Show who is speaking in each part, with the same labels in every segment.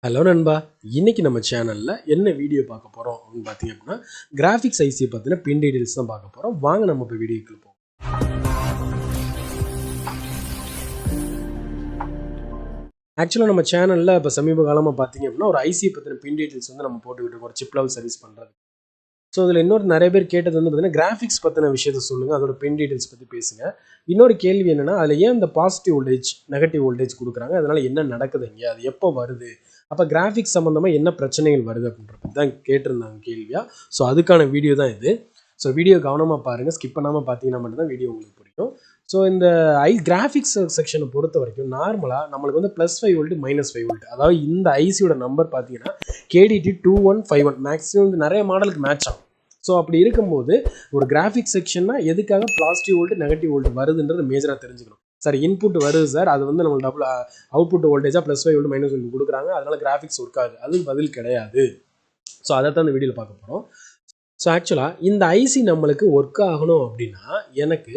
Speaker 1: Hello நண்பா, இன்னைக்கு நம்ம சேனல்ல என்ன வீடியோ பார்க்க போறோம் அப்படின்னு பார்த்தீங்க அப்படின்னா கிராஃபிக்ஸ் ஐசி பற்றின பின் டீடைல்ஸ் தான் பார்க்க போறோம். வாங்க நம்ம இப்போ வீடியோக்குள்ள போவோம். ஆக்சுவலாக நம்ம சேனலில் இப்போ சமீப காலமாக பார்த்தீங்க அப்படின்னா ஒரு ஐசி பற்றின பின் டீடைல்ஸ் வந்து நம்ம போட்டுக்கிட்டு இருக்கோம், ஒரு சிப் லெவல் சர்வீஸ் பண்ணுறது. ஸோ இதில் இன்னொரு நிறைய பேர் கேட்டது வந்து பார்த்தீங்கன்னா கிராஃபிக்ஸ் பற்றின விஷயத்த சொல்லுங்கள், அதோட பின் டீடைல்ஸ் பற்றி பேசுங்க. இன்னொரு கேள்வி என்னென்னா அதில் ஏன் இந்த பாசிட்டிவ் வோல்டேஜ் நெகட்டிவ் வோல்டேஜ் கொடுக்குறாங்க, அதனால் என்ன நடக்குது இங்கே, அது எப்போ வருது, அப்போ கிராஃபிக்ஸ் சம்மந்தமாக என்ன பிரச்சனைகள் வருது அப்படின்றப்ப தான் கேட்டிருந்தாங்க கேள்வியாக. ஸோ அதுக்கான வீடியோ தான் இது. ஸோ வீடியோ கவனமாக பாருங்கள், ஸ்கிப் பண்ணாமல் பார்த்தீங்கன்னா மட்டும்தான் வீடியோ உங்களுக்கு புரியும். ஸோ இந்த கிராஃபிக்ஸ் செக்ஷனை பொறுத்த வரைக்கும் நார்மலாக நம்மளுக்கு வந்து +5 வோல்ட் -5 வோல்ட், அதாவது இந்த ஐசியோட நம்பர் பார்த்தீங்கன்னா KDT2151 மேக்ஸிமம் வந்து நிறைய மாடலுக்கு மேட்ச் ஆகும். ஸோ அப்படி இருக்கும்போது ஒரு கிராஃபிக்ஸ் செக்ஷன்னா எதுக்காக பாசிட்டிவ் வோல்ட் நெகட்டிவ் வோல்ட் வருதுன்றது மேஜராக தெரிஞ்சுக்கணும். சார் இன்புட் வருது சார், அது வந்து நம்மளுக்கு டபுள் அவுட்புட் வோல்டேஜாக +5 வோல்ட் -5 வோல்ட் கொடுக்குறாங்க, அதனால கிராஃபிக்ஸ் ஒர்க் ஆகுது, அதுக்கு பதில் கிடையாது. ஸோ அதை தான் இந்த வீடியோவில் பார்க்க போகிறோம். ஸோ ஆக்சுவலாக இந்த ஐசி நம்மளுக்கு ஒர்க் ஆகணும் அப்படின்னா எனக்கு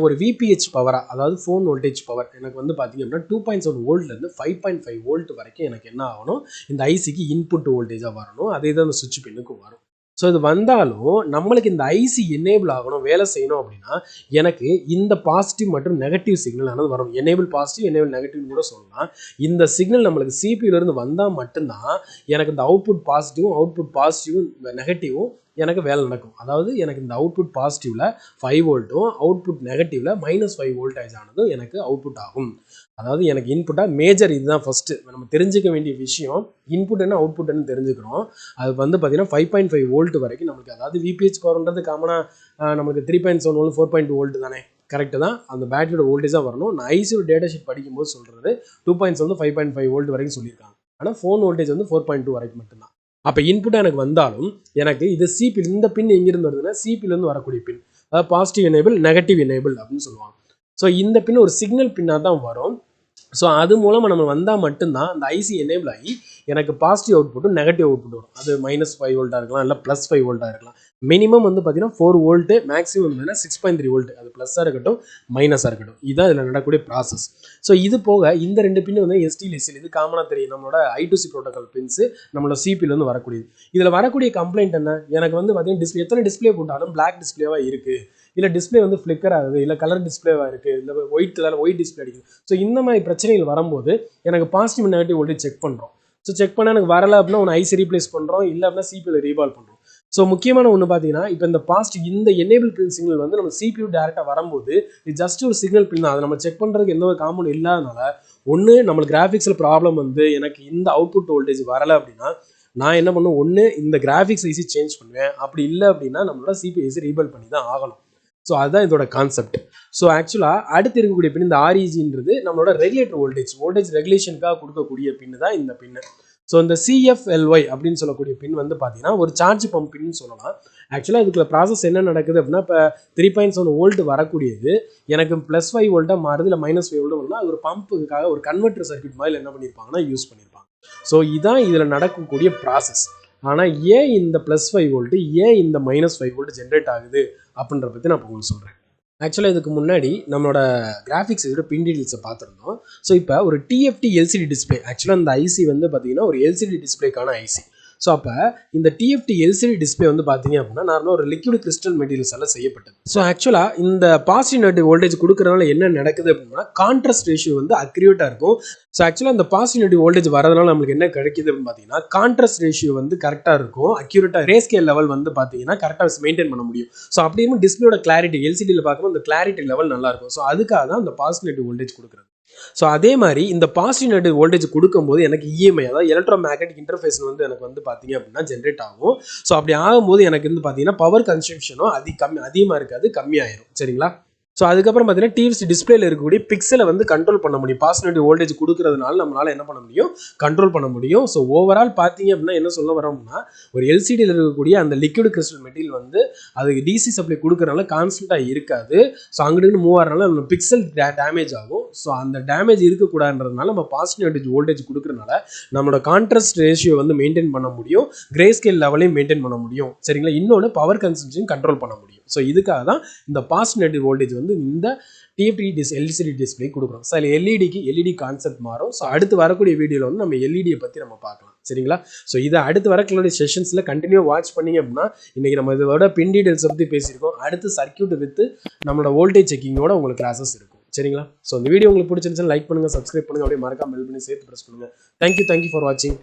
Speaker 1: ஒரு விபிஹெச் பவராக, அதாவது ஃபோன் வோல்டேஜ் பவர் எனக்கு வந்து பார்த்திங்க அப்படின்னா 2.7 வோல்ட்லேருந்து 5.5 வோல்ட் வரைக்கும் எனக்கு என்ன ஆகணும், இந்த ஐசிக்கு இன்புட் வோல்டேஜாக வரணும். அதே தான் இந்த சுவிட்ச் பின்னுக்கு வரும். ஸோ இது வந்தாலும் நம்மளுக்கு இந்த ஐசி எனேபிள் ஆகணும், வேலை செய்யணும் அப்படின்னா எனக்கு இந்த பாசிட்டிவ் மற்றும் நெகட்டிவ் சிக்னல் ஆனது வரும். எனேபிள் பாசிட்டிவ் எனேபிள் நெகட்டிவ்னு கூட சொல்லலாம். இந்த சிக்னல் நம்மளுக்கு சிபியூலேருந்து வந்தால் மட்டும்தான் எனக்கு இந்த அவுட்புட் பாசிட்டிவும் நெகட்டிவும் எனக்கு வேலை நடக்கும். அதாவது எனக்கு இந்த அவுட்புட் பாசிட்டிவில் 5 வோல்ட்டும் அவுட்புட் நெகட்டிவில் -5 வோல்டேஜ் ஆனதும் எனக்கு அவுட்புட் ஆகும். அதாவது எனக்கு இன்புட்டாக மேஜர் இதுதான் ஃபஸ்ட்டு நம்ம தெரிஞ்சிக்க வேண்டிய விஷயம். இன்புட் என்ன அவுட்புட் என்ன தெரிஞ்சுக்கிறோம். அது வந்து பார்த்தீங்கன்னா 5.5 வோல்ட் வரைக்கும் நமக்கு, அதாவது விபிஹெச் பவர்ன்றது காமனாக நமக்கு 3.7 வோல்ட் 4.2 வோல்ட் தானே, கரெக்டு தான். அந்த பேட்டரியோட வோல்டேஜாக வரணும். நான் ஐசியோட டேட்டா ஷீட் படிக்கும்போது சொல்கிறது 2.7 5.5 வோல்ட் வரைக்கும் சொல்லியிருக்காங்க. ஆனால் ஃபோன் வோல்டேஜ் வந்து 4.2 வரைக்கும் மட்டும்தான். அப்போ இன்புட்டாக எனக்கு வந்தாலும் எனக்கு இது சிபி, இந்த பின் எங்கிருந்து வருதுன்னா சிபிலேருந்து வரக்கூடிய பின், அதாவது பாசிட்டிவ் எனேபிள் நெகட்டிவ் எனேபிள் அப்படின்னு சொல்லுவாங்க. ஸோ இந்த பின் ஒரு சிக்னல் பின்னாக தான் வரும். ஸோ அது மூலமாக நம்ம வந்தால் மட்டும்தான் அந்த ஐசி எனேபிள் ஆகி எனக்கு பாசிட்டிவ் அவுட்புட்டும் நெகட்டிவ் அவுட்புட் வரும். அது -5 வோல்ட்டாக இருக்கலாம், இல்லை +5 வோல்ட்டாக இருக்கலாம். மினிமம் வந்து பார்த்தீங்கன்னா 4 வோல்ட்டு, மேக்ஸிமம் வந்து 6.3 வோல்ட், அது ப்ளஸ்ஸாக இருக்கட்டும் மைனஸாக இருக்கட்டும். இதுதான் இதில் நடக்கக்கூடிய ப்ராசஸ். ஸோ இது போக இந்த 2 பின்னு வந்து STLSL, இது காமனாக தெரியும், நம்மளோட I2C ப்ரோட்டோகால் பின்ஸு நம்மளோட சிபிலேருந்து வரக்கூடியது. இதில் வரக்கூடிய கம்ப்ளைண்ட் என்ன, எனக்கு வந்து பார்த்தீங்கன்னா டிஸ்பிளே எத்தனை டிஸ்பிளே போட்டாலும் பிளாக் டிஸ்பிளேவாக இருக்குது, இல்லை டிஸ்பிளே வந்து ஃப்ளிக்கர் ஆகுது, இல்லை கலர் டிஸ்பிளேவாக இருக்குது, இல்லை ஒயிட் டிஸ்பிளே அடிக்குது. ஸோ இந்த மாதிரி பிரச்சனைகள் வரும்போது எனக்கு பாசிட்டிவ் நெகட்டிவ் வோல்டேஜ் செக் பண்ணுறோம். ஸோ செக் பண்ணால் எனக்கு வரலை அப்படின்னா ஒன்று ஐசி ரீப்ளேஸ் பண்ணுறோம், இல்லை அப்படின்னா சிபியூவில் ரீபால் பண்ணுறோம். ஸோ முக்கியமான ஒன்று பார்த்தீங்கன்னா இப்போ இந்த பாசிட்டிவ் இந்த எனேபிள் பின் சிக்னல் வந்து நம்ம சிபியூ டேரெக்டாக வரும்போது இது ஜஸ்ட் ஒரு சிக்னல் பின் தான். அதை நம்ம செக் பண்ணுறதுக்கு எந்த ஒரு காம்பவுண்ட் இல்லாதனால ஒன்று நம்மளுக்கு கிராஃபிக்ஸில் ப்ராப்ளம் வந்து எனக்கு இந்த அவுட்புட் வோல்டேஜ் வரலை அப்படின்னா நான் என்ன பண்ணுவேன், ஒன்று இந்த கிராஃபிக்ஸ் ஐசி சேஞ்ச் பண்ணுவேன், அப்படி இல்லை அப்படின்னா நம்மளோட சிபியூ ஐசி ரீபால் பண்ணி தான் ஆகணும். ஸோ அதுதான் இதோட கான்செப்ட். ஸோ ஆக்சுவலாக அடுத்து இருக்கக்கூடிய பின் இந்த REGன்றது நம்மளோட ரெகுலேட்டர் வோல்டேஜ் ரெகுலேஷனுக்காக கொடுக்கக்கூடிய பின்னு தான் இந்த பின்னு. ஸோ இந்த CFLY அப்படின்னு சொல்லக்கூடிய பின் வந்து பார்த்தீங்கன்னா ஒரு சார்ஜ் பம்ப் பின்னு சொல்லலாம். ஆக்சுவலாக இதுக்குள்ள ப்ராசஸ் என்ன நடக்குது அப்படின்னா, இப்போ 3.7 வோல்ட் வரக்கூடியது எனக்கு +5 வோல்ட்டாக மாறுது, இல்லை -5 வோல்ட் வரும்னா அது ஒரு பம்புக்காக ஒரு கன்வெர்டர் சர்க்யூட் மாதிரி என்ன பண்ணியிருப்பாங்கன்னா யூஸ் பண்ணியிருப்பாங்க. ஸோ இதான் இதில் நடக்கக்கூடிய ப்ராசஸ். ஆனால் ஏன் இந்த +5 வோல்ட், ஏன் இந்த -5 வோல்ட் ஜென்ரேட் ஆகுது அப்படின்ற பற்றி நான் இப்போ உங்களுக்கு சொல்கிறேன். ஆக்சுவலாக இதுக்கு முன்னாடி நம்மளோட கிராஃபிக்ஸ் இதோட பின் டீடைல்ஸை பார்த்துருந்தோம். ஸோ இப்போ ஒரு TFT LCD டிஸ்பிளே, ஆக்சுவலாக இந்த ஐசி வந்து பார்த்தீங்கன்னா ஒரு LCD டிஸ்பிளேக்கான ஐசி. ஸோ அப்போ இந்த TFT LCD டிஸ்பிளே வந்து பார்த்தீங்க அப்படின்னா நார்மலாக ஒரு லிக்விட் கிறிஸ்டல் மெட்டீரியல்ஸ் எல்லாம் செய்யப்பட்டது. ஸோ ஆக்சுவலாக இந்த பாசிட்டிவ் நெகட்டிவ் வோல்டேஜ் கொடுக்கறதுனால என்ன நடக்குது அப்படின்னா கான்ட்ராஸ்ட் ரேஷியோ வந்து அக்யூரேட்டாக இருக்கும். ஸோ ஆக்சுவலாக இந்த பாசிட்டிவ் நெகட்டிவ் வோல்டேஜ் வரதுனால நம்மளுக்கு என்ன கிடைக்குது அப்படின்னு பார்த்தீங்கன்னா கான்ட்ராஸ்ட் ரேஷியோ வந்து கரெக்டாக இருக்கும், அக்யூரேட்டாக ரே ஸ்கேல் லெவல் வந்து பார்த்தீங்கன்னா கரெக்டாக மெயின்டைன் பண்ண முடியும். ஸோ அப்படியும் டிஸ்பிளேயோட கிளாரிட்டி LCDயில் பார்க்கும்போது அந்த கிளாரிட்டி லெவல் நல்லா இருக்கும். ஸோ அதுக்காக தான் இந்த பாசிட்டிவ் நெகட்டிவ் வோல்டேஜ் கொடுக்குறது. ஸோ அதே மாதிரி இந்த பாசிட்டிவ் நெகட்டிவ் வோல்டேஜ் கொடுக்கும்போது எனக்கு EMI, அதாவது எலக்ட்ரோ மேக்னெட்டிக் இன்டர்ஃபேஸ் வந்து எனக்கு வந்து பார்த்தீங்க அப்படின்னா ஜென்ரேட் ஆகும். ஸோ அப்படி ஆகும்போது எனக்கு வந்து பார்த்தீங்கன்னா பவர் கன்சம்ஷனும் அதிகமாக இருக்காது, கம்மியாயிரும். சரிங்களா? ஸோ அதுக்கப்புறம் பார்த்தீங்கன்னா டிவி டிஸ்பிளேல இருக்கக்கூடிய பிக்சலை வந்து கண்ட்ரோல் பண்ண முடியும். பாசிட்டிவ் வோல்டேஜ் கொடுக்கறதுனால நம்மளால என்ன பண்ண முடியும், கண்ட்ரோல் பண்ண முடியும். ஸோ ஓவரால் பார்த்தீங்க அப்படின்னா என்ன சொல்ல வரோம்னா, ஒரு LCDயில் இருக்கக்கூடிய அந்த லிக்விட் கிறிஸ்டல் மெட்டீரியல் வந்து அதுக்கு DC சப்ளை கொடுக்கறதுனால கான்ஸ்டன்ட்டாக இருக்காது. ஸோ அங்கிட்டு மூவ் ஆகிறதுனால நம்ம பிக்சல் டேமேஜ் ஆகும். ஸோ அந்த டேமேஜ் இருக்கக்கூடாதுன்றதுனால நம்ம பாசிட்டிவ் வோல்டேஜ் கொடுக்கறதுனால நம்மளோட கான்ட்ராஸ்ட் ரேஷியோ வந்து மெயின்டைன் பண்ண முடியும், கிரே ஸ்கேல் லெவலையும் மெயின்டைன் பண்ண முடியும். சரிங்களா? இன்னொன்று பவர் கன்சம்ஷன் கண்ட்ரோல் பண்ண முடியும். ஸோ இதுக்காக தான் இந்த பாசிட்டிவ் வோல்டேஜ் வந்து வந்து இந்த டிஎஃப்டி எல்சிடி டிஸ்பிளே கொடுக்குறோம். ஸோ அதில் எல்இடிக்கு எல்இடி கான்செப்ட் மாறும். ஸோ அடுத்து வரக்கூடிய வீடியோவில் வந்து நம்ம எல்இடியை பற்றி நம்ம பார்க்கலாம். சரிங்களா? ஸோ இதை அடுத்து வரக்கூடிய செஷன்ஸில் கண்டினியூ வாட்ச் பண்ணிங்க அப்படின்னா இன்றைக்கி நம்ம இதோட பின் டீடைல்ஸ் பற்றி பேசியிருக்கோம். அடுத்து சர்க்யூட் வித்து நம்மளோட வோல்டேஜ் செக்கிங்கோட உங்களுக்கு கிளாஸஸ் இருக்கும். சரிங்களா? ஸோ இந்த வீடியோ உங்களுக்கு பிடிச்சிருந்துச்சுன்னா லைக் பண்ணுங்கள், சப்ஸ்கிரைப் பண்ணுங்கள், அப்படியே மறக்காம பெல் பண்ணி சேர்த்து ப்ரெஸ் பண்ணுங்கள். தேங்க்யூ ஃபார் வாட்சிங்.